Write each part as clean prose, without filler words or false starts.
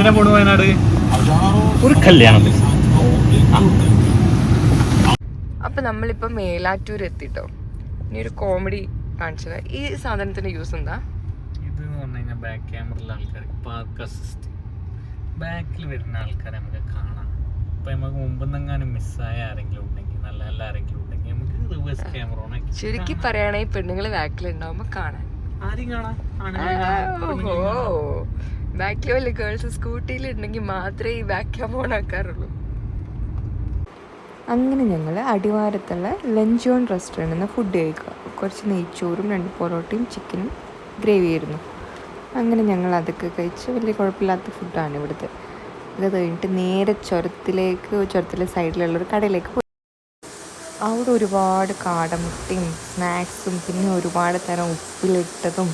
എന്തിനാ പോണു വയനാട്? ഒരു കല്യാണത്തിന്. അപ്പൊ നമ്മളിപ്പോ മേലാറ്റൂർ എത്തിട്ടോ. ഇനി ഒരു കോമഡി കാണിച്ചത്. ഈ സാധനത്തിന്റെ യൂസ് എന്താ? ഇത് എന്ന് പറഞ്ഞു കഴിഞ്ഞാൽ ബാക്ക് ക്യാമറയിലെ ആൾക്കാർ പാർക്ക് അസിസ്റ്റ്, ബാക്കിൽ വരുന്ന ആൾക്കാരെ നമുക്ക് കാണാം. ഇപ്പൊ നമുക്ക് മുമ്പെന്നെങ്ങാനും മിസ്സായ ആരെങ്കിലും ഉണ്ടെങ്കിൽ, നല്ല നല്ല ആരെങ്കിലും ഉണ്ടെങ്കിൽ നമുക്ക് റിവേഴ്സ് ക്യാമറ ഓൺ ആക്കി ചുരുക്കി പറയുകയാണെങ്കിൽ പെണ്ണുങ്ങള് ബാക്കിൽ ഉണ്ടാവുമ്പോ കാണാൻ. ആരും കാണാം. ബാക്കിൽ വല്ല ഗേൾസ് സ്കൂട്ടിയിൽ ഉണ്ടെങ്കിൽ മാത്രമേ ഈ ബാക്ക് ക്യാമറ ഓൺ ആക്കാറുള്ളൂ. അങ്ങനെ ഞങ്ങൾ അടിവാരത്തുള്ള ലഞ്ചോൺ റെസ്റ്റോറൻറ്റിൽ നിന്ന് ഫുഡ് കഴിക്കുക. കുറച്ച് നെയ്ച്ചോറും 2 പൊറോട്ടയും ചിക്കനും ഗ്രേവി ആയിരുന്നു. അങ്ങനെ ഞങ്ങൾ അതൊക്കെ കഴിച്ച് വലിയ കുഴപ്പമില്ലാത്ത ഫുഡാണ് ഇവിടുത്തെ. അത് കഴിഞ്ഞിട്ട് നേരെ ചുരത്തിലെ സൈഡിലുള്ളൊരു കടയിലേക്ക് പോയി. അവിടെ ഒരുപാട് കാടമുട്ടയും സ്നാക്സും പിന്നെ ഒരുപാട് തരം ഉപ്പിലിട്ടതും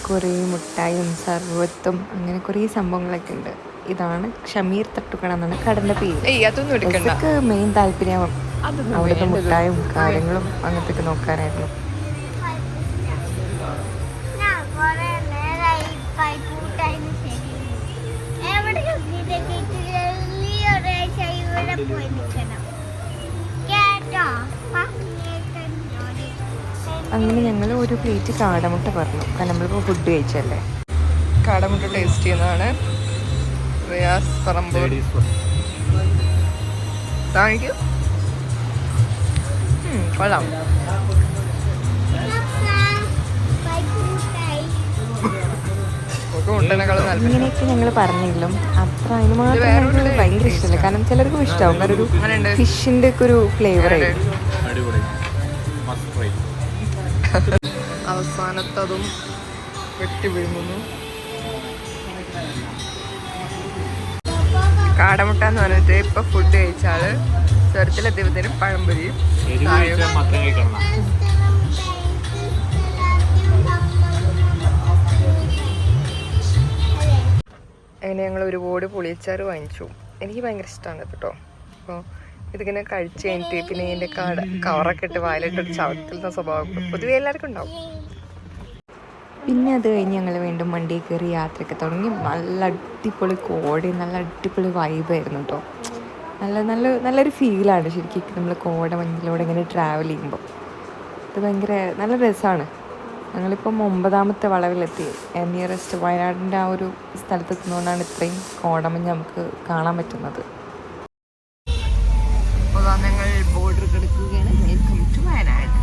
കുറേ മുട്ടായും സർവത്തും അങ്ങനെ കുറേ സംഭവങ്ങളൊക്കെ ഉണ്ട്. ഇതാണ് ഷമീർ തട്ടുകട എന്നാണ് കടൻ്റെ പേര്. എനിക്ക് മെയിൻ താല്പര്യം അവിടുത്തെ മുട്ടായും കാര്യങ്ങളും അങ്ങനത്തെ നോക്കാനായിരുന്നു. അങ്ങനെ ഞങ്ങൾ ഒരു പ്ലേറ്റ് കാടമുട്ട പറഞ്ഞു. കാരണം നമ്മളിപ്പോൾ ഫുഡ് കഴിച്ചല്ലേ. കാടമുട്ട ടേസ്റ്റ് ചെയ്യുന്നതാണ്. റിയാസ് പറമ്പൂർ. Thank you. കൊള്ളാം. ഇങ്ങനെയൊക്കെ ഞങ്ങൾ പറഞ്ഞെങ്കിലും അത്ര അതിന് മാത്രം ഭയങ്കര ഇഷ്ടമല്ല. കാരണം ചിലർക്കും ഇഷ്ടമാവും. കാരണം ഒരു ഫിഷിൻ്റെ ഒക്കെ ഒരു ഫ്ലേവർ ആയിരുന്നു. അവസാനത്തതും വെട്ടി വിഴുങ്ങുന്നു. കാടമുട്ട എന്ന് പറഞ്ഞിട്ട് ഇപ്പൊ ഫുഡ് കഴിച്ചാല് ചുരത്തിലെത്തിയപ്പോഴത്തേനും പഴംപൊരിയും അങ്ങനെ ഞങ്ങൾ ഒരുപാട് പുളിയച്ചാറ് വാങ്ങിച്ചു. എനിക്ക് ഭയങ്കര ഇഷ്ടമാണ് കേട്ടോ. അപ്പോൾ ഇതിങ്ങനെ കഴിച്ച് കഴിഞ്ഞിട്ട് പിന്നെ ഇതിൻ്റെ കവറൊക്കെ ഇട്ട് വായിലിട്ടൊരു ചവറ്റുന്ന സ്വഭാവം പൊതുവെ എല്ലാവർക്കും ഉണ്ടാവും. പിന്നെ അത് കഴിഞ്ഞ് ഞങ്ങൾ വീണ്ടും വണ്ടിയിൽ കയറി യാത്രയൊക്കെ തുടങ്ങി. നല്ല അടിപൊളി കോടയും നല്ല അടിപൊളി വൈബായിരുന്നു കേട്ടോ. നല്ലൊരു ഫീലാണ് ശരിക്കും നമ്മൾ കോടമഞ്ഞിലൂടെ ഇങ്ങനെ ട്രാവൽ ചെയ്യുമ്പോൾ. ഇത് ഭയങ്കര നല്ല രസമാണ്. ഞങ്ങളിപ്പം 9ാമത്തെ വളവിലെത്തി. നിയറസ്റ്റ് വയനാടിൻ്റെ ആ ഒരു സ്ഥലത്തെത്തുന്നതുകൊണ്ടാണ് ഇത്രയും കോടമഞ്ഞ് നമുക്ക് കാണാൻ പറ്റുന്നത്. അപ്പോൾ ഞങ്ങൾ ബോർഡർ കിടക്കുകയാണ്. Welcome to Wayanad.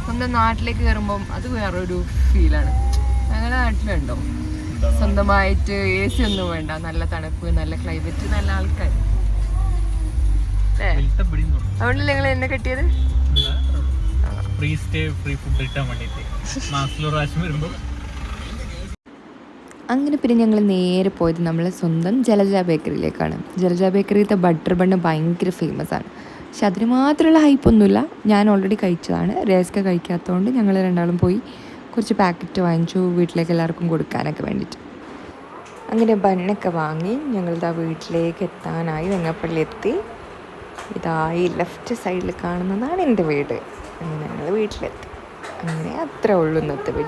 സ്വന്തം നാട്ടിലേക്ക് കയറുമ്പം അത് വേറൊരു ഫീലാണ്. ഞങ്ങളുടെ നാട്ടിലുണ്ടോ സ്വന്തമായിട്ട് AC ഒന്നും വേണ്ട, നല്ല തണുപ്പ്, നല്ല ക്ലൈമറ്റ്, നല്ല ആൾക്കാർ. അതുകൊണ്ടല്ലേ നിങ്ങൾ എന്നെ കെട്ടിയത്? ഫ്രീ സ്റ്റേ, ഫ്രീ ഫുഡ് കിട്ടാൻ വേണ്ടിയിട്ട് മാസത്തിലൊരു പ്രാവശ്യം വരുമ്പോൾ. അങ്ങനെ പിന്നെ ഞങ്ങൾ നേരെ പോയത് നമ്മളെ സ്വന്തം ജലജ ബേക്കറിയിലേക്കാണ്. ജലജ ബേക്കറിയിലത്തെ ബട്ടർ ബണ്ണ് ഭയങ്കര ഫേമസ് ആണ്. പക്ഷെ അതിന് മാത്രമുള്ള ഹൈപ്പൊന്നുമില്ല. ഞാൻ ഓൾറെഡി കഴിച്ചതാണ്. രേസ്ക കഴിക്കാത്തതുകൊണ്ട് ഞങ്ങൾ രണ്ടാളും പോയി കുറച്ച് പാക്കറ്റ് വാങ്ങിച്ചു വീട്ടിലേക്ക് എല്ലാവർക്കും കൊടുക്കാനൊക്കെ വേണ്ടിയിട്ട്. അങ്ങനെ ബണ്ണൊക്കെ വാങ്ങി ഞങ്ങളിതാ വീട്ടിലേക്ക് എത്താനായി. വെങ്ങപ്പള്ളി എത്തി. ഇതായി ലെഫ്റ്റ് സൈഡിൽ കാണുന്നതാണ് എൻ്റെ വീട്. അങ്ങനെ ഞങ്ങൾ വീട്ടിലെത്തി. അങ്ങനെ അത്രേ ഉള്ളൂ ഇന്നത്തെ വീഡിയോ.